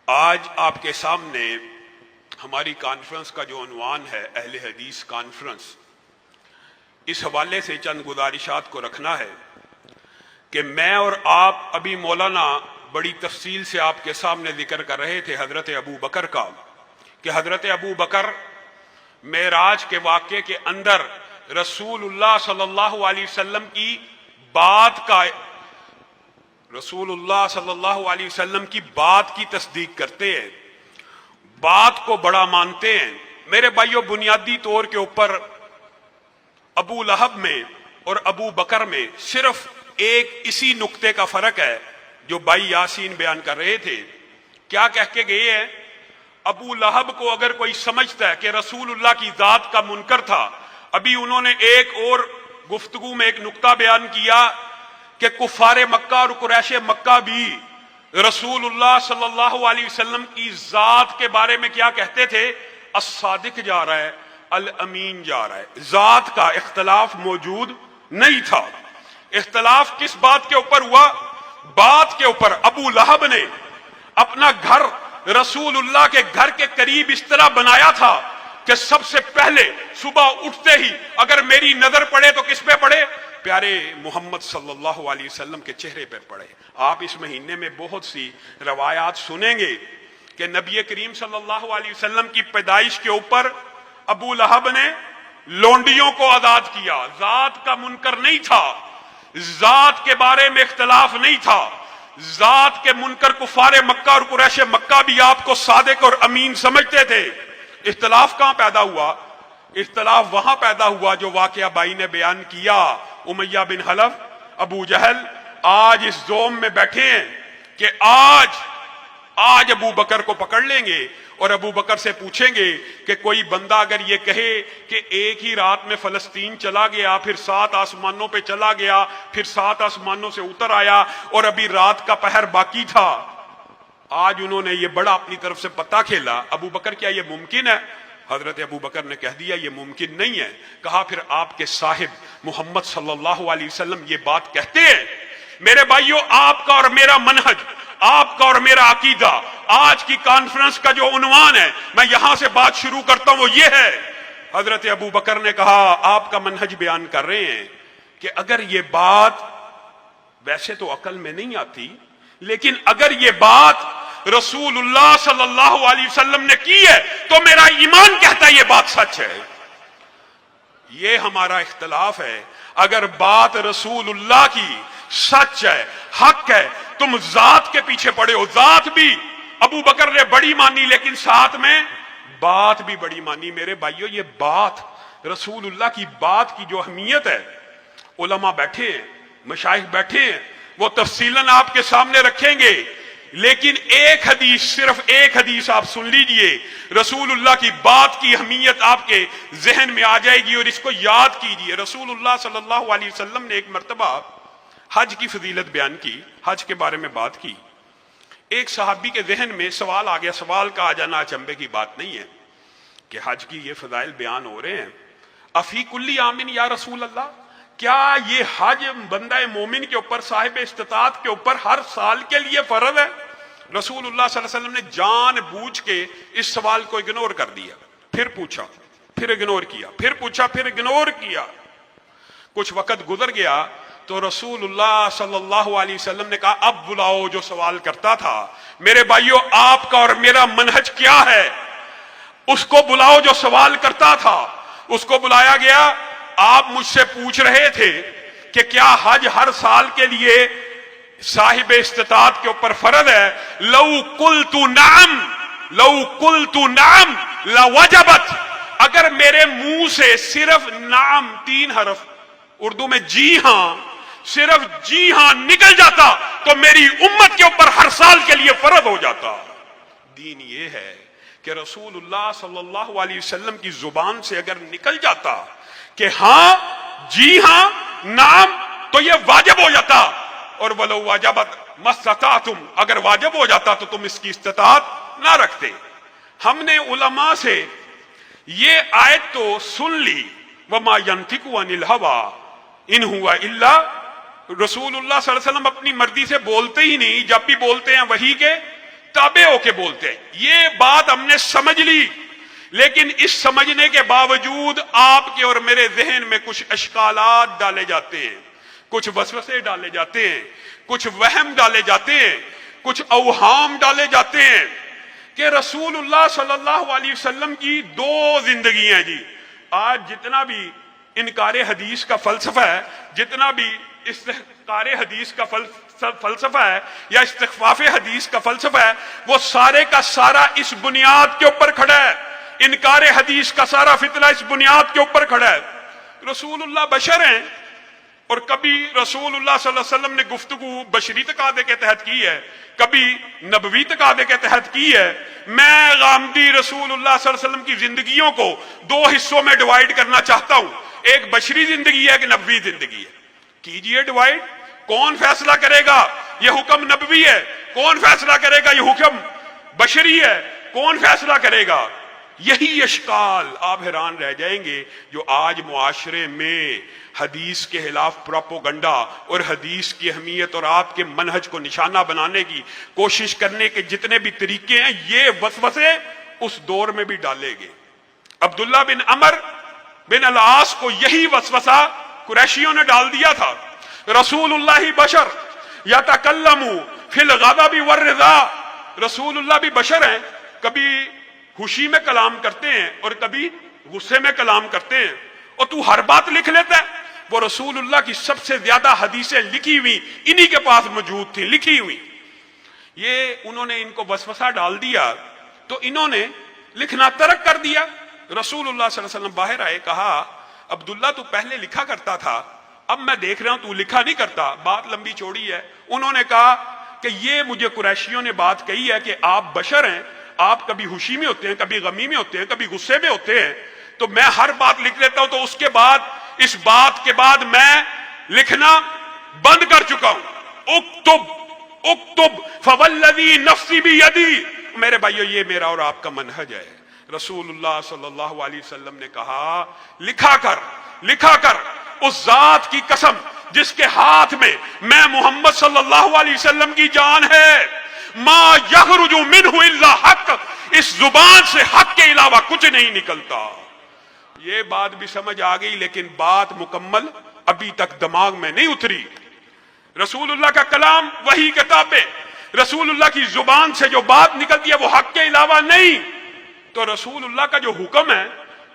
آج آپ کے سامنے ہماری کانفرنس کا جو عنوان ہے اہل حدیث کانفرنس، اس حوالے سے چند گزارشات کو رکھنا ہے کہ میں اور آپ ابھی مولانا بڑی تفصیل سے آپ کے سامنے ذکر کر رہے تھے حضرت ابو بکر کا، کہ حضرت ابو بکر معراج کے واقعے کے اندر رسول اللہ صلی اللہ علیہ وسلم کی بات کا بات کی تصدیق کرتے ہیں، بات کو بڑا مانتے ہیں۔ میرے بھائیوں، بنیادی طور کے اوپر ابو لہب میں اور ابو بکر میں صرف ایک اسی نقطے کا فرق ہے جو بھائی یاسین بیان کر رہے تھے۔ کیا کہہ کے گئے ہیں؟ ابو لہب کو اگر کوئی سمجھتا ہے کہ رسول اللہ کی ذات کا منکر تھا، ابھی انہوں نے ایک اور گفتگو میں ایک نقطہ بیان کیا کہ کفار مکہ اور قریش مکہ بھی رسول اللہ صلی اللہ علیہ وسلم کی ذات کے بارے میں کیا کہتے تھے؟ الصادق جا رہا ہے، الامین جا رہا ہے۔ ذات کا اختلاف موجود نہیں تھا۔ اختلاف کس بات کے اوپر ہوا؟ بات کے اوپر ابو لہب نے اپنا گھر رسول اللہ کے گھر کے قریب اس طرح بنایا تھا کہ سب سے پہلے صبح اٹھتے ہی اگر میری نظر پڑے تو کس پہ پڑے؟ پیارے محمد صلی اللہ علیہ وسلم کے چہرے پہ پڑے۔ آپ اس مہینے میں بہت سی روایات سنیں گے کہ نبی کریم صلی اللہ علیہ وسلم کی پیدائش کے اوپر ابو لہب نے لونڈیوں کو آزاد کیا۔ ذات کا منکر نہیں تھا، ذات کے بارے میں اختلاف نہیں تھا۔ ذات کے منکر کفار مکہ اور قریش مکہ بھی آپ کو صادق اور امین سمجھتے تھے۔ اختلاف کہاں پیدا ہوا؟ اختلاف وہاں پیدا ہوا جو واقعہ بھائی نے بیان کیا۔ امیہ بن حلف، ابو جہل آج اس زوم میں بیٹھے ہیں کہ آج ابو بکر کو پکڑ لیں گے اور ابو بکر سے پوچھیں گے کہ کوئی بندہ اگر یہ کہے کہ ایک ہی رات میں فلسطین چلا گیا، پھر 7 آسمانوں پہ چلا گیا، پھر 7 آسمانوں سے اتر آیا اور ابھی رات کا پہر باقی تھا، آج انہوں نے یہ بڑا اپنی طرف سے پتہ کھیلا۔ ابو بکر کیا یہ ممکن ہے؟ حضرت ابو بکر نے کہہ دیا یہ ممکن نہیں ہے۔ کہا پھر آپ کے صاحب محمد صلی اللہ علیہ وسلم یہ بات کہتے ہیں؟ میرے بھائیوں، آپ کا اور میرا منہج، آپ کا اور میرا عقیدہ، آج کی کانفرنس کا جو عنوان ہے، میں یہاں سے بات شروع کرتا ہوں، وہ یہ ہے۔ حضرت ابو بکر نے کہا آپ کا منہج بیان کر رہے ہیں کہ اگر یہ بات ویسے تو عقل میں نہیں آتی، لیکن اگر یہ بات رسول اللہ صلی اللہ علیہ وسلم نے کی ہے تو میرا ایمان کہتا ہے یہ بات سچ ہے۔ یہ ہمارا اختلاف ہے۔ اگر بات رسول اللہ کی سچ ہے، حق ہے، تم ذات کے پیچھے پڑے ہو۔ ذات بھی ابو بکر نے بڑی مانی، لیکن ساتھ میں بات بھی بڑی مانی۔ میرے بھائیوں، یہ بات رسول اللہ کی بات کی جو اہمیت ہے، علماء بیٹھے ہیں، مشائخ بیٹھے ہیں، وہ تفصیلاً آپ کے سامنے رکھیں گے، لیکن ایک حدیث، صرف ایک حدیث آپ سن لیجئے، رسول اللہ کی بات کی اہمیت آپ کے ذہن میں آ جائے گی اور اس کو یاد کیجئے۔ رسول اللہ صلی اللہ علیہ وسلم نے ایک مرتبہ حج کی فضیلت بیان کی، حج کے بارے میں بات کی۔ ایک صحابی کے ذہن میں سوال آ گیا، سوال کا آ جانا اچنبے کی بات نہیں ہے کہ حج کی یہ فضائل بیان ہو رہے ہیں، افی کلی عامن یا رسول اللہ، کیا یہ حج بندہ مومن کے اوپر، صاحب استطاعت کے اوپر ہر سال کے لیے فرض ہے؟ رسول اللہ صلی اللہ علیہ وسلم نے جان بوجھ کے اس سوال کو اگنور کر دیا، پھر پوچھا، پھر اگنور کیا، پھر پوچھا، پھر اگنور کیا۔ کچھ وقت گزر گیا تو رسول اللہ صلی اللہ علیہ وسلم نے کہا اب بلاؤ جو سوال کرتا تھا۔ میرے بھائیوں، آپ کا اور میرا منہج کیا ہے؟ اس کو بلاؤ جو سوال کرتا تھا۔ اس کو بلایا گیا۔ آپ مجھ سے پوچھ رہے تھے کہ کیا حج ہر سال کے لیے صاحب استطاعت کے اوپر فرض ہے؟ لو قلت نعم لوجبت، اگر میرے منہ سے صرف نعم، 3 حرف اردو میں جی ہاں، صرف جی ہاں نکل جاتا تو میری امت کے اوپر ہر سال کے لیے فرض ہو جاتا۔ دین یہ ہے کہ رسول اللہ صلی اللہ علیہ وسلم کی زبان سے اگر نکل جاتا کہ ہاں، جی ہاں، نعم، تو یہ واجب ہو جاتا۔ اور وَلَوْ وَجَبَتْ مَا اسْتَطَعْتُمْ، اگر واجب ہو جاتا تو تم اس کی استطاعت نہ رکھتے۔ ہم نے علماء سے یہ آیت تو سن لی، وَمَا يَنْطِقُ عَنِ الْهَوَىٰ إِنْ هُوَ إِلَّا، رسول اللہ صلی اللہ علیہ وسلم اپنی مرضی سے بولتے ہی نہیں، جب بھی بولتے ہیں وحی کے تابع ہو کے بولتے ہیں. یہ بات ہم نے سمجھ لی، لیکن اس سمجھنے کے باوجود آپ کے اور میرے ذہن میں کچھ اشکالات ڈالے جاتے ہیں، کچھ وسوسے ڈالے جاتے ہیں، کچھ وہم ڈالے جاتے ہیں، کچھ اوہام ڈالے جاتے ہیں کہ رسول اللہ صلی اللہ علیہ وسلم کی دو زندگیاں جی. آج جتنا بھی انکار حدیث کا فلسفہ ہے، جتنا بھی استحقار حدیث کا فلسفہ ہے یا استخفاف حدیث کا فلسفہ ہے، وہ سارے کا سارا اس بنیاد کے اوپر کھڑا ہے. انکار حدیث کا سارا فتنہ اس بنیاد کے اوپر کھڑا ہے. رسول اللہ بشر ہیں، اور کبھی رسول اللہ صلی اللہ علیہ وسلم نے گفتگو بشری تقاضے کے تحت کی ہے، کبھی نبوی تقاضے کے تحت کی ہے. میں غامدی رسول اللہ صلی اللہ علیہ وسلم کی زندگیوں کو دو حصوں میں ڈیوائیڈ کرنا چاہتا ہوں، ایک بشری زندگی ہے، ایک نبوی زندگی ہے. کیجئے ڈیوائیڈ. کون فیصلہ کرے گا یہ حکم نبوی ہے، کون فیصلہ کرے گا یہ حکم بشری ہے، کون فیصلہ کرے گا؟ یہی اشکال آپ حیران رہ جائیں گے جو آج معاشرے میں حدیث کے خلاف پروپوگنڈا اور حدیث کی اہمیت اور آپ کے منہج کو نشانہ بنانے کی کوشش کرنے کے جتنے بھی طریقے ہیں، یہ وسوسے اس دور میں بھی ڈالے گئے. عبداللہ بن عمر بن العاص کو یہی وسوسہ قریشیوں نے ڈال دیا تھا. رسول اللہ بشر یتکلم فی الغضب والرضا. رسول اللہ بھی بشر ہیں، کبھی خوشی میں کلام کرتے ہیں اور کبھی غصے میں کلام کرتے ہیں، اور تو ہر بات لکھ لیتا ہے. وہ رسول اللہ کی سب سے زیادہ حدیثیں لکھی ہوئی انہی کے پاس موجود تھی، لکھی ہوئی. یہ انہوں نے ان کو وسوسہ ڈال دیا تو انہوں نے لکھنا ترک کر دیا. رسول اللہ صلی اللہ علیہ وسلم باہر آئے، کہا عبداللہ تو پہلے لکھا کرتا تھا، اب میں دیکھ رہا ہوں تو لکھا نہیں کرتا. بات لمبی چوڑی ہے. انہوں نے کہا کہ یہ مجھے قریشیوں نے بات کہی ہے کہ آپ بشر ہیں، آپ کبھی خوشی میں ہوتے ہیں، کبھی غمی میں ہوتے ہیں، کبھی غصے میں ہوتے ہیں، تو میں ہر بات لکھ لیتا ہوں، تو اس کے بعد اس بات کے بعد میں لکھنا بند کر چکا ہوں. اکتب اکتب فوالذی نفسی بیدی. میرے بھائیو، یہ میرا اور آپ کا منہج ہے. رسول اللہ صلی اللہ علیہ وسلم نے کہا لکھا کر، لکھا کر. اس ذات کی قسم جس کے ہاتھ میں محمد صلی اللہ علیہ وسلم کی جان ہے، ما یخرج منہ الا حق. اس زبان سے حق کے علاوہ کچھ نہیں نکلتا. یہ بات بھی سمجھ آ گئی، لیکن بات مکمل ابھی تک دماغ میں نہیں اتری. رسول اللہ کا کلام وہی کتاب ہے، رسول اللہ کی زبان سے جو بات نکلتی ہے وہ حق کے علاوہ نہیں. تو رسول اللہ کا جو حکم ہے،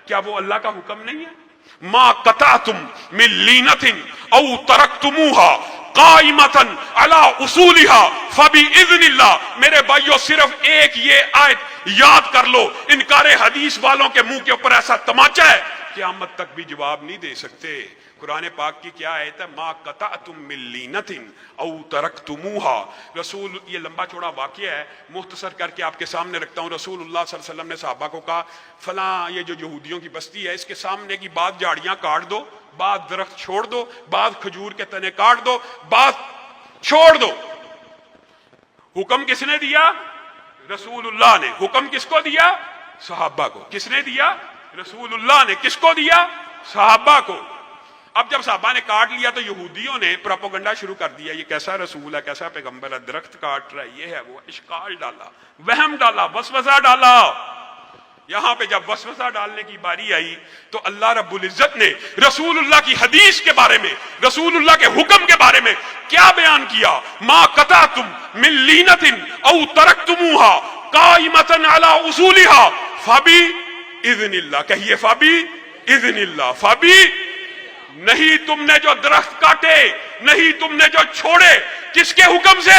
کیا وہ اللہ کا حکم نہیں ہے؟ ما قطعتم من لینۃ او ترکتموها قائمۃ علی اصولها فباذن اللہ. میرے بھائیو، صرف ایک یہ آیت یاد کر لو، انکار حدیث والوں کے منہ کے اوپر ایسا تماچا ہے قیامت تک بھی جواب نہیں دے سکتے. قرآن پاک کی کیا آیت ہے؟ ما قطعتم من لینۃ او ترکتموها. رسول، یہ لمبا چوڑا واقعہ ہے، مختصر کر کے آپ کے سامنے رکھتا ہوں. رسول اللہ صلی اللہ علیہ وسلم نے صحابہ کو کہا فلاں یہ جو یہودیوں کی بستی ہے، اس کے سامنے کی بعض جھاڑیاں کاٹ دو، بعض درخت چھوڑ دو، بعض کھجور کے تنے کاٹ دو، بعض چھوڑ دو. حکم کس نے دیا؟ رسول اللہ نے. حکم کس کو دیا؟ صحابہ کو. کس نے دیا؟ رسول اللہ نے. کس کو دیا؟ صحابہ کو. اب جب صحابہ نے کاٹ لیا تو یہودیوں نے پروپیگنڈا شروع کر دیا، یہ کیسا رسول ہے، کیسا پیغمبر ہے، درخت کاٹ رہا ہے، یہ ہے وہ. اشکال ڈالا، وہم ڈالا، وسوسہ ڈالا. یہاں پہ جب وسوسہ ڈالنے کی باری آئی تو اللہ رب العزت نے رسول اللہ کی حدیث کے بارے میں، رسول اللہ کے حکم کے بارے میں کیا بیان کیا؟ ما قطعتم من لینۃ او ترکتموها قائمۃ علی اصولها فباذن اللہ. کہیے فباذن اللہ. نہیں تم نے جو درخت کاٹے، نہیں تم نے جو چھوڑے، کس کے حکم سے؟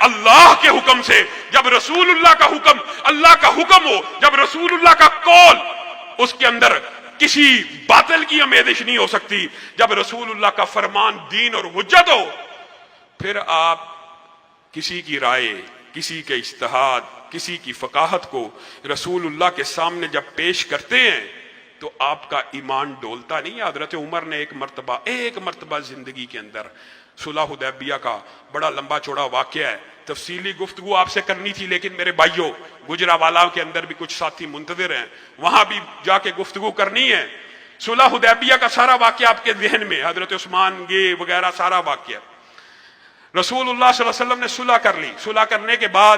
اللہ کے حکم سے. جب رسول اللہ کا حکم اللہ کا حکم ہو، جب رسول اللہ کا قول، اس کے اندر کسی باطل کی آمیزش نہیں ہو سکتی. جب رسول اللہ کا فرمان دین اور حجت ہو، پھر آپ کسی کی رائے، کسی کے اجتہاد، کسی کی فقاہت کو رسول اللہ کے سامنے جب پیش کرتے ہیں تو آپ کا ایمان ڈولتا نہیں. حضرت عمر نے ایک مرتبہ زندگی کے اندر، صلح حدیبیہ کا بڑا لمبا چوڑا واقعہ ہے، تفصیلی گفتگو آپ سے کرنی تھی، لیکن میرے بھائیوں، گجرانوالہ کے اندر بھی کچھ ساتھی منتظر ہیں، وہاں بھی جا کے گفتگو کرنی ہے. صلح حدیبیہ کا سارا واقعہ آپ کے ذہن میں، حضرت عثمان یہ وغیرہ سارا واقعہ. رسول اللہ صلی اللہ علیہ وسلم نے صلح کر لی. صلح کرنے کے بعد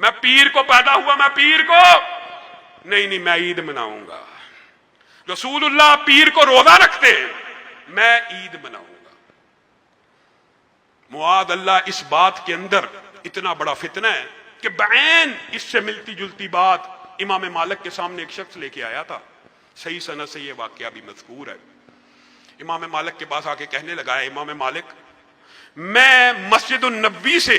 میں پیر کو پیدا ہوا، میں پیر کو نہیں میں عید مناؤں گا۔ رسول اللہ پیر کو روزہ رکھتے ہیں، میں عید مناؤں گا۔ معاذ اللہ، اس بات کے اندر اتنا بڑا فتنہ ہے کہ بعین اس سے ملتی جلتی بات امام مالک کے سامنے ایک شخص لے کے آیا تھا، صحیح سند سے یہ واقعہ بھی مذکور ہے۔ امام مالک کے پاس آ کے کہنے لگا ہے، امام مالک میں مسجد النبوی سے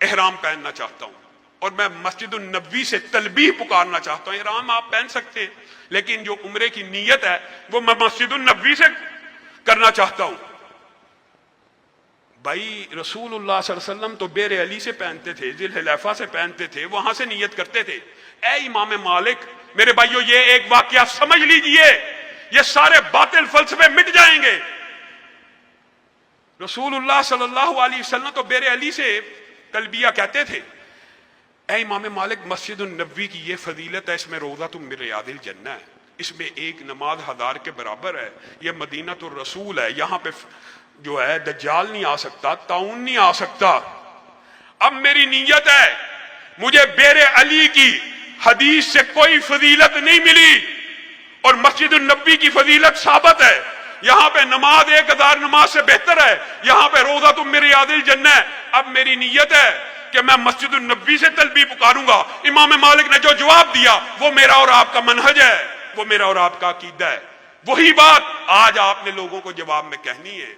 احرام پہننا چاہتا ہوں اور میں مسجد النبوی سے تلبیہ پکارنا چاہتا ہوں۔ احرام آپ پہن سکتے ہیں، لیکن جو عمرے کی نیت ہے وہ میں مسجد النبوی سے کرنا چاہتا ہوں۔ بھائی رسول اللہ صلی اللہ علیہ وسلم تو بیر علی سے پہنتے تھے، ذی الحلیفہ سے پہنتے تھے، وہاں سے نیت کرتے تھے۔ اے امام مالک، میرے بھائیو یہ ایک واقعہ سمجھ لیجئے، یہ سارے باطل فلسفے مٹ جائیں گے۔ رسول اللہ صلی اللہ علیہ وسلم تو بیر علی سے تلبیہ کہتے تھے۔ اے امام مالک، مسجد النبوی کی یہ فضیلت ہے، اس میں روضۃ من ریاض الجنہ ہے، اس میں ایک نماز 1000 کے برابر ہے، یہ مدینہ الرسول ہے، یہاں پہ جو ہے دجال نہیں آ سکتا، طاعون نہیں آ سکتا۔ اب میری نیت ہے، مجھے بیر علی کی حدیث سے کوئی فضیلت نہیں ملی اور مسجد النبوی کی فضیلت ثابت ہے، یہاں پہ نماز 1000 نماز سے بہتر ہے، یہاں پہ روضۃ من ریاض الجنہ ہے۔ اب میری نیت ہے کہ میں مسجد النبوی سے تلبیہ پکاروں گا۔ امام مالک نے جو جواب دیا وہ میرا اور آپ کا منہج ہے، وہ میرا اور آپ کا عقیدہ ہے۔ وہی بات آج آپ نے لوگوں کو جواب میں کہنی ہے۔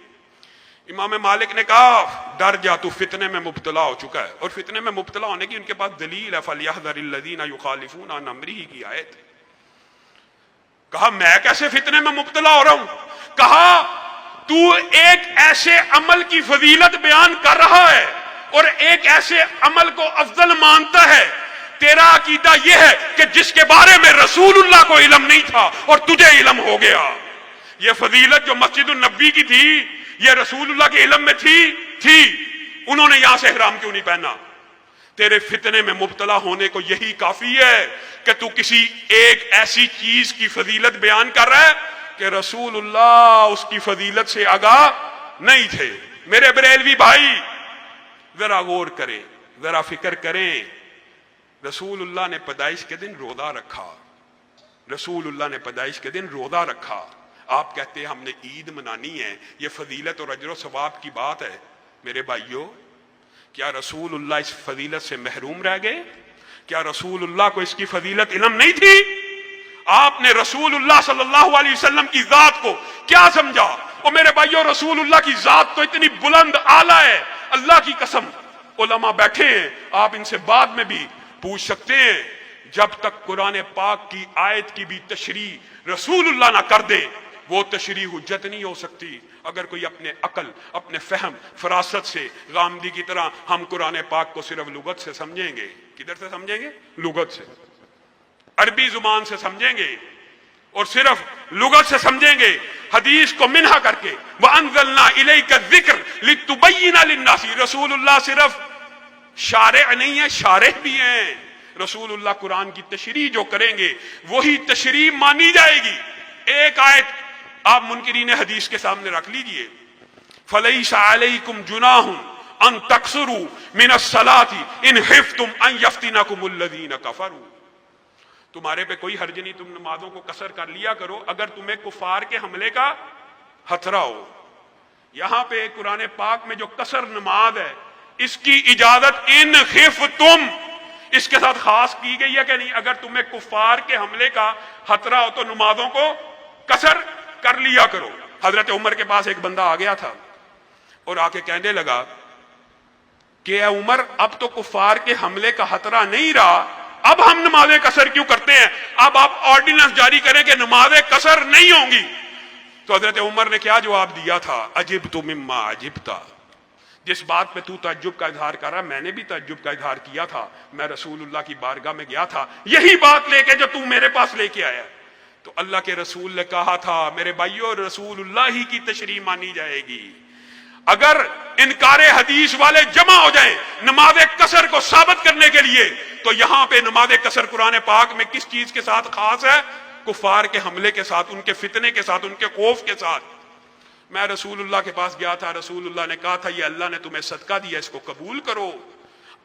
امام مالک نے کہا ڈر جا، تو فتنے میں مبتلا ہو چکا ہے، اور فتنے میں مبتلا ہونے کی ان کے پاس دلیل ہے، فَلْيَحْذَرِ الَّذِينَ يُخَالِفُونَ عَنْ أَمْرِهِ کی آیت۔ کہا میں کیسے فتنے میں مبتلا ہو رہا ہوں؟ کہا تو ایک ایسے عمل کی فضیلت بیان کر رہا ہے اور ایک ایسے عمل کو افضل مانتا ہے، تیرا عقیدہ یہ ہے کہ جس کے بارے میں رسول اللہ کو علم نہیں تھا اور تجھے علم ہو گیا۔ یہ فضیلت جو مسجد النبوی کی تھی یہ رسول اللہ کے علم میں تھی، انہوں نے یہاں سے احرام کیوں نہیں پہنا؟ تیرے فتنے میں مبتلا ہونے کو یہی کافی ہے کہ تو کسی ایک ایسی چیز کی فضیلت بیان کر رہا ہے کہ رسول اللہ اس کی فضیلت سے آگاہ نہیں تھے۔ میرے بریلوی بھائی ذرا غور کریں، ذرا فکر کریں۔ رسول اللہ نے پیدائش کے دن روزہ رکھا، رسول اللہ نے پیدائش کے دن روزہ رکھا، آپ کہتے ہیں ہم نے عید منانی ہے، یہ فضیلت اور اجر و ثواب کی بات ہے۔ میرے بھائیو، کیا رسول اللہ اس فضیلت سے محروم رہ گئے؟ کیا رسول اللہ کو اس کی فضیلت علم نہیں تھی؟ آپ نے رسول اللہ صلی اللہ علیہ وسلم کی ذات کو کیا سمجھا؟ اور میرے بھائیو، رسول اللہ کی ذات تو اتنی بلند اعلیٰ ہے، اللہ کی قسم علماء بیٹھے ہیں، آپ ان سے بعد میں بھی پوچھ سکتے ہیں، جب تک قرآن پاک کی آیت کی بھی تشریح رسول اللہ نہ کر دے وہ تشریح حجت نہیں ہو سکتی۔ اگر کوئی اپنے عقل، اپنے فہم، فراست سے غامدی کی طرح ہم قرآن پاک کو صرف لغت سے سمجھیں گے، کدھر سے سمجھیں گے؟ لغت سے، عربی زبان سے سمجھیں گے اور صرف لغت سے سمجھیں گے، حدیث کو منہا کر کے وَأَنزَلْنَا إِلَيْكَ الذِّكْرَ لِتُبَيِّنَ لِلنَّاسِ، رسول اللہ صرف شارع نہیں ہے، شارح بھی ہیں۔ رسول اللہ قرآن کی تشریح جو کریں گے وہی تشریح مانی جائے گی۔ ایک آیت آپ منکرین حدیث کے سامنے رکھ لیجئے، فَلَيْسَ عَلَيْكُمْ جُنَاحٌ أَن تَقْصُرُوا مِنَ الصَّلَاةِ إِنْ خِفْتُمْ أَن يَفْتِنَكُمُ الَّذِينَ كَفَرُوا، تمہارے پہ کوئی حرج نہیں، تم نمازوں کو قصر کر لیا کرو اگر تمہیں کفار کے حملے کا خطرہ ہو۔ یہاں پہ قرآن پاک میں جو قصر نماز ہے اس کی اجازت ان خفتم اس کے ساتھ خاص کی گئی ہے کہ نہیں؟ اگر تمہیں کفار کے حملے کا خطرہ ہو تو نمازوں کو قصر کر لیا کرو۔ حضرت عمر کے پاس ایک بندہ آ گیا تھا اور آ کے کہنے لگا کہ اے عمر، اب تو کفار کے حملے کا خطرہ نہیں رہا، اب ہم نمازیں قصر کیوں کرتے ہیں؟ اب آپ آرڈیننس جاری کریں کہ نمازیں قصر نہیں ہوں گی۔ تو حضرت عمر نے کیا جواب دیا تھا؟ عجبت مما عجبت، جس بات پہ تو تعجب کا اظہار کر رہا میں نے بھی تعجب کا اظہار کیا تھا، میں رسول اللہ کی بارگاہ میں گیا تھا یہی بات لے کے جو تو میرے پاس لے کے آیا۔ تو اللہ کے رسول نے کہا تھا میرے بھائیو، رسول اللہ ہی کی تشریح مانی جائے گی۔ اگر انکار حدیث والے جمع ہو جائیں نماز قصر کو ثابت کرنے کے لیے تو یہاں پہ نماز قصر قرآن پاک میں کس چیز کے ساتھ خاص ہے؟ کفار کے حملے کے ساتھ، ان کے فتنے کے ساتھ، ان کے خوف کے ساتھ۔ میں رسول اللہ کے پاس گیا تھا، رسول اللہ نے کہا تھا یہ اللہ نے تمہیں صدقہ دیا، اس کو قبول کرو۔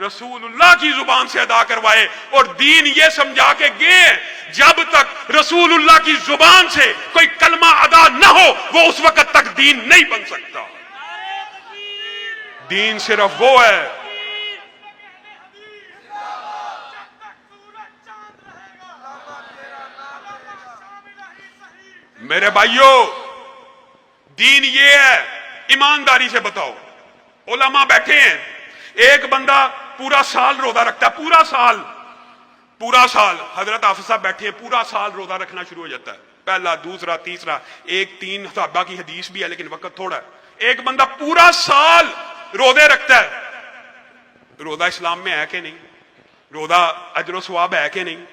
رسول اللہ کی زبان سے ادا کروائے، اور دین یہ سمجھا کے گئے جب تک رسول اللہ کی زبان سے کوئی کلمہ ادا نہ ہو وہ اس وقت تک دین نہیں بن سکتا۔ دین صرف وہ ہے میرے بھائیوں، دین یہ ہے، ایمانداری سے بتاؤ، علماء بیٹھے ہیں، ایک بندہ پورا سال روزہ رکھتا ہے، پورا سال حضرت حافظ صاحب بیٹھے ہیں، پورا سال روزہ رکھنا شروع ہو جاتا ہے، پہلا، دوسرا، تیسرا، 3 صحابہ کی حدیث بھی ہے لیکن وقت تھوڑا ہے، ایک بندہ پورا سال روزے رکھتا ہے، روزہ اسلام میں ہے کہ نہیں؟ روزہ اجر و ثواب ہے کہ نہیں؟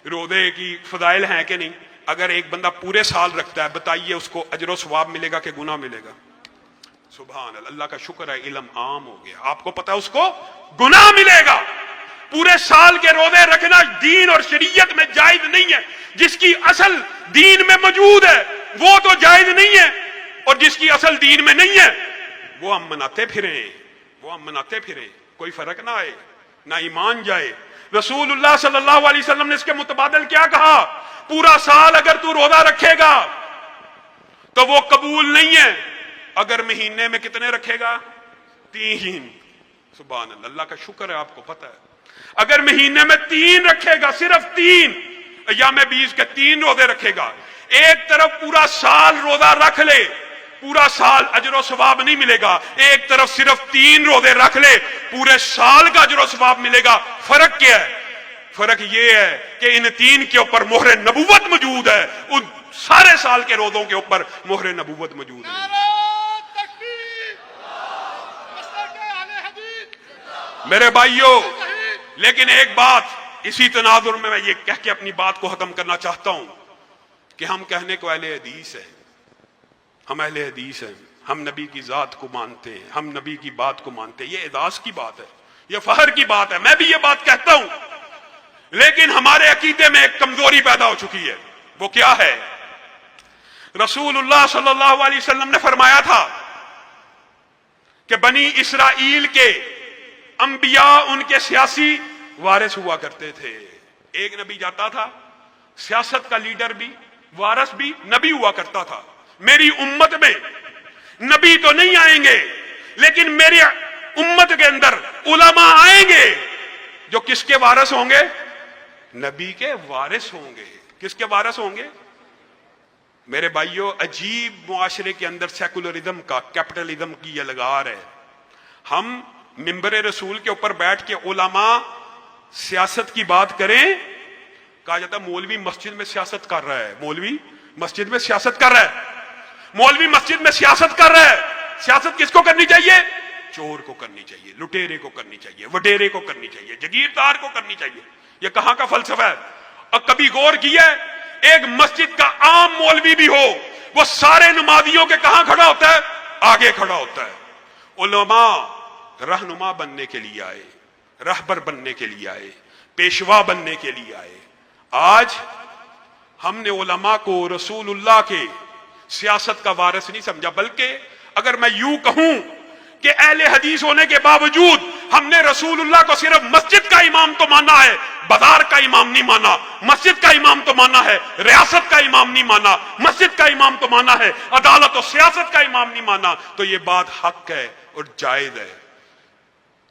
روزے کی فضائل ہیں کہ نہیں؟ اگر ایک بندہ پورے سال رکھتا ہے، بتائیے اس کو اجر و ثواب ملے گا کہ گناہ ملے گا؟ سبحان اللہ، اللہ کا شکر ہے علم عام ہو گیا، آپ کو پتا ہے اس کو گناہ ملے گا۔ پورے سال کے روزے رکھنا دین اور شریعت میں جائز نہیں ہے، جس کی اصل دین میں موجود ہے وہ تو جائز نہیں ہے، اور جس کی اصل دین میں نہیں ہے وہ ہم مناتے پھریں، کوئی فرق نہ آئے، نہ ایمان جائے۔ رسول اللہ صلی اللہ علیہ وسلم نے اس کے متبادل کیا کہا؟ پورا سال اگر تو روزہ رکھے گا تو وہ قبول نہیں ہے، اگر مہینے میں کتنے رکھے گا؟ 3۔ سبحان اللہ، اللہ کا شکر ہے آپ کو پتہ ہے، اگر مہینے میں 3 رکھے گا، صرف 3 ایام 20 کے 3 روزے رکھے گا، ایک طرف پورا سال روزہ رکھ لے، پورا سال اجر و ثواب نہیں ملے گا، ایک طرف صرف 3 روزے رکھ لے، پورے سال کا اجر و ثواب ملے گا۔ فرق کیا ہے؟ فرق یہ ہے کہ ان 3 کے اوپر مہر نبوت موجود ہے، ان سارے سال کے روزوں کے اوپر مہر نبوت موجود ہے۔ میرے بھائیوں، لیکن ایک بات اسی تناظر میں یہ کہہ کے اپنی بات کو ختم کرنا چاہتا ہوں کہ ہم کہنے کو اہل حدیث ہیں، ہم نبی کی ذات کو مانتے ہیں، ہم نبی کی بات کو مانتے ہیں، یہ اعزاز کی بات ہے، یہ فخر کی بات ہے، میں بھی یہ بات کہتا ہوں، لیکن ہمارے عقیدے میں ایک کمزوری پیدا ہو چکی ہے۔ وہ کیا ہے؟ رسول اللہ صلی اللہ علیہ وسلم نے فرمایا تھا کہ بنی اسرائیل کے انبیاء ان کے سیاسی وارث ہوا کرتے تھے۔ ایک نبی جاتا تھا، سیاست کا لیڈر بھی، وارث بھی، نبی ہوا کرتا تھا۔ میری امت میں نبی تو نہیں آئیں گے، لیکن میری امت کے اندر علماء آئیں گے جو کس کے وارث ہوں گے؟ نبی کے وارث ہوں گے۔ کس کے وارث ہوں گے؟ میرے بھائیوں، عجیب معاشرے کے اندر سیکولرزم کا، کیپٹلزم کی یہ لگار ہے۔ ہم منبر رسول کے اوپر بیٹھ کے علماء سیاست کی بات کریں، کہا جاتا ہے مولوی مسجد میں سیاست کر رہا ہے، مولوی مسجد میں سیاست کر رہا ہے، مولوی مسجد میں سیاست کر رہا ہے۔ سیاست کس کو کرنی چاہیے؟ چور کو کرنی چاہیے، لٹیرے کو کرنی چاہیے، وڈیرے کو کرنی چاہیے، جگیردار کو کرنی چاہیے۔ یہ کہاں کا فلسفہ ہے؟ اور کبھی غور کیا ہے ایک مسجد کا عام مولوی بھی ہو، وہ سارے نمازیوں کے کہاں کھڑا ہوتا ہے؟ آگے کھڑا ہوتا ہے۔ علماء رہنما بننے کے لیے آئے، رہبر بننے کے لیے آئے، پیشوا بننے کے لیے آئے۔ آج ہم نے علماء کو رسول اللہ کے سیاست کا وارث نہیں سمجھا، بلکہ اگر میں یوں کہوں کہ اہل حدیث ہونے کے باوجود ہم نے رسول اللہ کو صرف مسجد کا امام تو مانا ہے، بازار کا امام نہیں مانا، مسجد کا امام تو مانا ہے، ریاست کا امام نہیں مانا، مسجد کا امام تو مانا ہے، عدالت و سیاست کا امام نہیں مانا، تو یہ بات حق ہے اور جائز ہے۔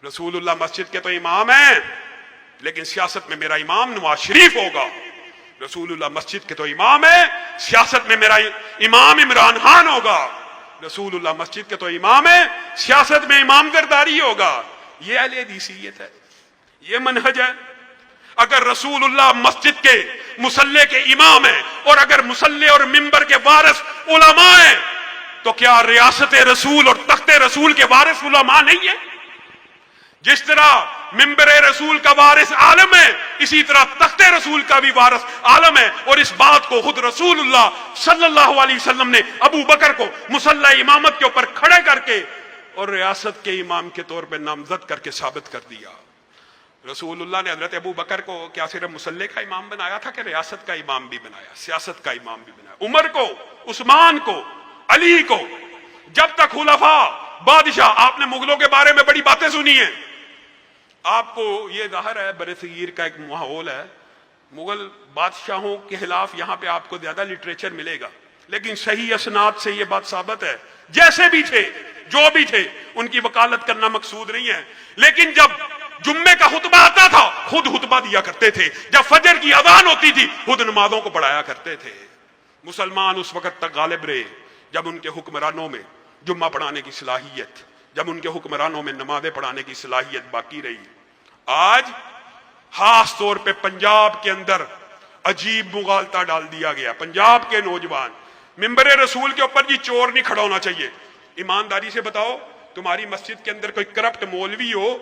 رسول اللہ مسجد کے تو امام ہیں، لیکن سیاست میں میرا امام نواز شریف ہوگا۔ رسول اللہ مسجد کے تو امام ہے، سیاست میں میرا امام عمران خان ہوگا۔ رسول اللہ مسجد کے تو امام ہے، سیاست میں امام زرداری ہوگا۔ یہ اہل حدیثیت ہے، یہ منہج ہے۔ اگر رسول اللہ مسجد کے مصلی کے امام ہیں اور اگر مصلی اور منبر کے وارث علماء ہیں، تو کیا ریاست رسول اور تخت رسول کے وارث علماء نہیں ہیں؟ جس طرح منبر رسول کا وارث عالم ہے، اسی طرح تخت رسول کا بھی وارث عالم ہے، اور اس بات کو خود رسول اللہ صلی اللہ علیہ وسلم نے ابو بکر کو مصلی امامت کے اوپر کھڑے کر کے اور ریاست کے امام کے طور پہ نامزد کر کے ثابت کر دیا۔ رسول اللہ نے حضرت ابو بکر کو کیا صرف مصلی کا امام بنایا تھا کہ ریاست کا امام بھی بنایا، سیاست کا امام بھی بنایا؟ عمر کو، عثمان کو، علی کو، جب تک خلفاء بادشاہ، آپ نے مغلوں کے بارے میں بڑی باتیں سنی ہیں، آپ کو یہ ظاہر ہے برِ صغیر کا ایک ماحول ہے، مغل بادشاہوں کے خلاف یہاں پہ آپ کو زیادہ لٹریچر ملے گا، لیکن صحیح اسناد سے یہ بات ثابت ہے جیسے بھی تھے جو بھی تھے ان کی وکالت کرنا مقصود نہیں ہے، لیکن جب جمعے کا خطبہ آتا تھا خود خطبہ دیا کرتے تھے، جب فجر کی اذان ہوتی تھی خود نمازوں کو پڑھایا کرتے تھے۔ مسلمان اس وقت تک غالب رہے جب ان کے حکمرانوں میں جمعہ پڑھانے کی صلاحیت، جب ان کے حکمرانوں میں نمازیں پڑھانے کی صلاحیت باقی رہی۔ آج خاص طور پہ پنجاب کے اندر عجیب مغالطہ ڈال دیا گیا۔ پنجاب کے نوجوان ممبر رسول کے اوپر جی چور نہیں کھڑا ہونا چاہیے۔ ایمانداری سے بتاؤ، تمہاری مسجد کے اندر کوئی کرپٹ مولوی ہو،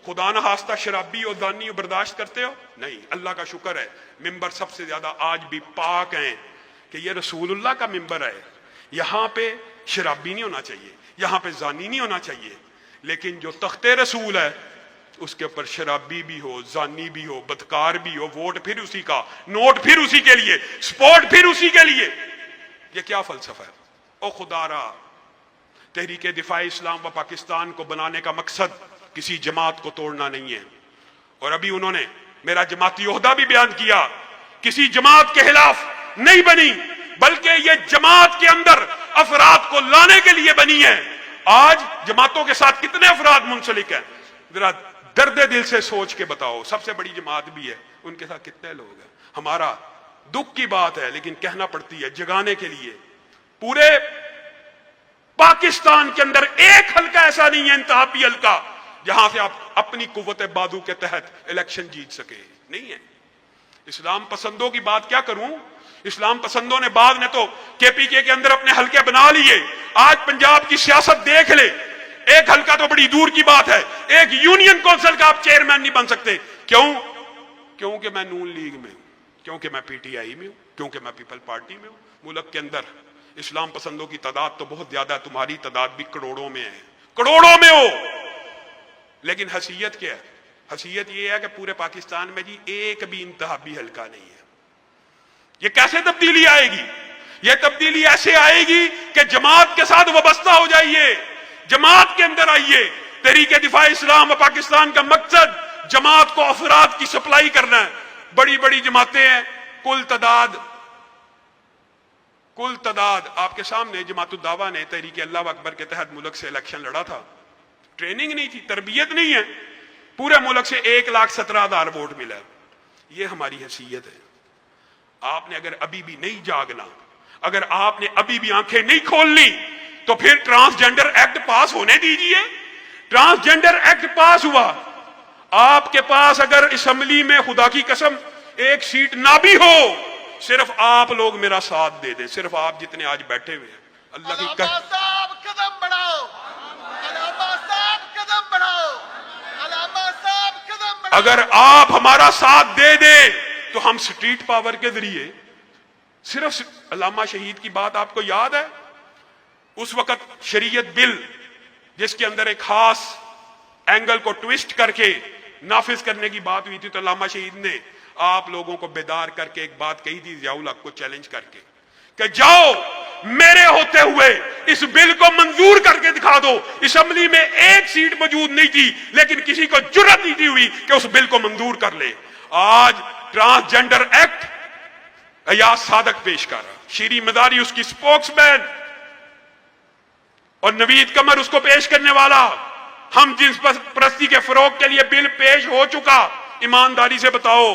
خدا نہ خواستہ شرابی ہو، دانی ہو، برداشت کرتے ہو؟ نہیں، اللہ کا شکر ہے ممبر سب سے زیادہ آج بھی پاک ہیں کہ یہ رسول اللہ کا ممبر ہے، یہاں پہ شرابی نہیں ہونا چاہیے، یہاں پہ زانی نہیں ہونا چاہیے، لیکن جو تخت رسول ہے اس کے اوپر شرابی بھی ہو، زانی بھی ہو، بدکار بھی ہو، ووٹ پھر اسی کا، نوٹ پھر اسی کے لیے، سپورٹ پھر اسی کے لیے۔ یہ کیا فلسفہ ہے؟ او خدا را، تحریک دفاع اسلام و پاکستان کو بنانے کا مقصد کسی جماعت کو توڑنا نہیں ہے، اور ابھی انہوں نے میرا جماعتی عہدہ بھی بیان کیا، کسی جماعت کے خلاف نہیں بنی بلکہ یہ جماعت کے اندر افراد کو لانے کے لیے بنی ہے۔ آج جماعتوں کے ساتھ کتنے افراد منسلک ہیں؟ ذرا درد دل سے سوچ کے بتاؤ، سب سے بڑی جماعت بھی ہے، ان کے ساتھ کتنے لوگ ہیں؟ ہمارا دکھ کی بات ہے لیکن کہنا پڑتی ہے جگانے کے لیے۔ پورے پاکستان کے اندر ایک حلقہ ایسا نہیں ہے انتخابی حلقہ جہاں سے آپ اپنی قوت بازو کے تحت الیکشن جیت سکے، نہیں ہے۔ اسلام پسندوں کی بات کیا کروں، اسلام پسندوں نے بعض نے تو کے پی کے اندر اپنے حلقے بنا لیے۔ آج پنجاب کی سیاست دیکھ لے، ایک حلقہ تو بڑی دور کی بات ہے، ایک یونین کونسل کا آپ چیئرمین نہیں بن سکتے۔ کیوں؟ کیونکہ میں نون لیگ میں ہوں، کیونکہ میں پی ٹی آئی میں ہوں، کیونکہ میں پیپل پارٹی میں ہوں۔ ملک کے اندر اسلام پسندوں کی تعداد تو بہت زیادہ ہے، تمہاری تعداد بھی کروڑوں میں ہے، کروڑوں میں ہو، لیکن حیثیت کیا ہے؟ حیثیت یہ ہے کہ پورے پاکستان میں جی ایک بھی انتخابی حلقہ نہیں ہے۔ یہ کیسے تبدیلی آئے گی؟ یہ تبدیلی ایسے آئے گی کہ جماعت کے ساتھ وابستہ ہو جائیے، جماعت کے اندر آئیے۔ تحریک دفاع اسلام و پاکستان کا مقصد جماعت کو افراد کی سپلائی کرنا ہے۔ بڑی بڑی جماعتیں ہیں، کل تعداد آپ کے سامنے جماعت الدعوہ نے تحریک اللہ اکبر کے تحت ملک سے الیکشن لڑا تھا، ٹریننگ نہیں تھی، تربیت نہیں ہے، پورے ملک سے 1,17,000 ووٹ ملا۔ یہ ہماری حیثیت ہے۔ آپ نے اگر ابھی بھی نہیں جاگنا، اگر آپ نے ابھی بھی آنکھیں نہیں کھولنی تو پھر ٹرانسجینڈر ایکٹ پاس ہونے دیجئے۔ ٹرانسجینڈر ایکٹ پاس ہوا، آپ کے پاس اگر اسمبلی میں خدا کی قسم ایک سیٹ نہ بھی ہو، صرف آپ لوگ میرا ساتھ دے دیں، صرف آپ جتنے آج بیٹھے ہوئے ہیں، اللہ کی قسم قدم بڑھاؤ، علامہ صاحب قدم بڑھاؤ، علامہ صاحب قدم بڑھاؤ۔ اگر آپ ہمارا ساتھ دے دیں تو ہم سٹریٹ پاور کے ذریعے صرف علامہ شہید کی بات آپ کو یاد ہے؟ اس وقت شریعت بل جس کے اندر ایک خاص اینگل کو ٹویسٹ کر کے نافذ کرنے کی بات ہوئی تھی، تو علامہ شہید نے آپ لوگوں کو بیدار کر کے ایک بات کہی تھی ضیاء الحق کو چیلنج کر کے کہ جاؤ میرے ہوتے ہوئے اس بل کو منظور کر کے دکھا دو۔ اسمبلی میں ایک سیٹ موجود نہیں تھی لیکن کسی کو جرأت نہیں دی ہوئی کہ اس بل کو منظور کر لے۔ آج ٹرانسجینڈر ایکٹ ایاز صادق پیش کر رہا، شیری مداری اس کی سپوکس مین اور نوید قمر اس کو پیش کرنے والا۔ ہم جنس پرستی کے فروغ کے لیے بل پیش ہو چکا۔ ایمانداری سے بتاؤ،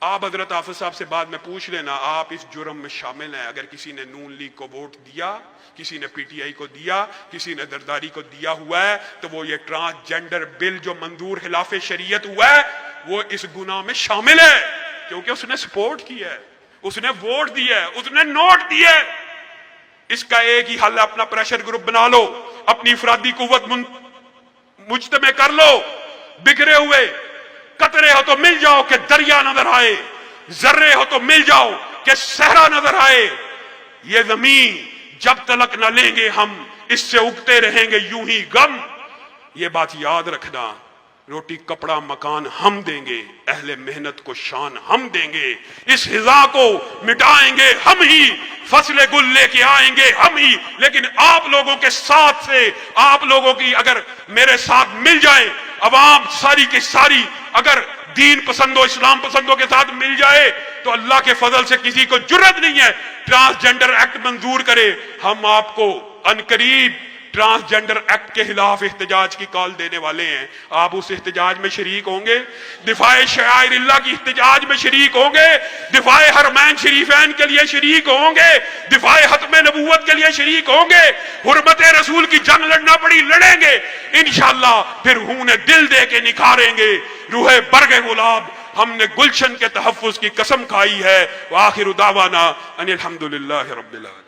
آپ حضرت حافظ صاحب سے بعد میں پوچھ لینا، آپ اس جرم میں شامل ہیں؟ اگر کسی نے نون لیگ کو ووٹ دیا، کسی نے پی ٹی آئی کو دیا، کسی نے زرداری کو دیا ہوا ہے، تو وہ یہ ٹرانسجینڈر بل جو منظور خلاف شریعت ہوا ہے وہ اس گناہ میں شامل ہے، کیونکہ اس نے سپورٹ کیا ہے، اس نے ووٹ دیا ہے، اس نے نوٹ دیا ہے۔ اس کا ایک ہی حل ہے، اپنا پریشر گروپ بنا لو، اپنی افرادی قوت مجتمع کر لو، بکھرے ہوئے قطرے ہو تو مل جاؤ کہ دریا نظر آئے، ذرے ہو تو مل جاؤ کہ صحرا نظر آئے۔ یہ زمین جب تلک نہ لیں گے ہم، اس سے اگتے رہیں گے یوں ہی غم۔ یہ بات یاد رکھنا، روٹی کپڑا مکان ہم دیں گے، اہل محنت کو شان ہم دیں گے، اس ہزا کو مٹائیں گے ہم ہی، فصل گل لے کے آئیں گے ہم ہی۔ لیکن آپ لوگوں کے ساتھ سے، آپ لوگوں کی اگر میرے ساتھ مل جائیں، عوام ساری کی ساری اگر دین پسندوں اسلام پسندوں کے ساتھ مل جائے تو اللہ کے فضل سے کسی کو جرت نہیں ہے ٹرانسجنڈر ایکٹ منظور کرے. ہم آپ کو عنقریب ٹرانسجنڈر ایکٹ کے خلاف احتجاج کی کال دینے والے ہیں. آپ اس احتجاج میں شریک ہوں گے؟ دفاع شعائر اللہ کی احتجاج میں شریک ہوں گے؟ دفاع حرمین شریفین کے لیے شریک ہوں گے؟ دفاع ختم نبوت کے لیے شریک ہوں گے؟ حرمت رسول کی جنگ لڑنا پڑی لڑیں گے انشاءاللہ. پھر خون دل دے کے نکھاریں گے روح برگ گلاب. ہم نے گلشن کے تحفظ کی قسم کھائی ہے. وآخر دعوانا ان الحمدللہ رب العالمین.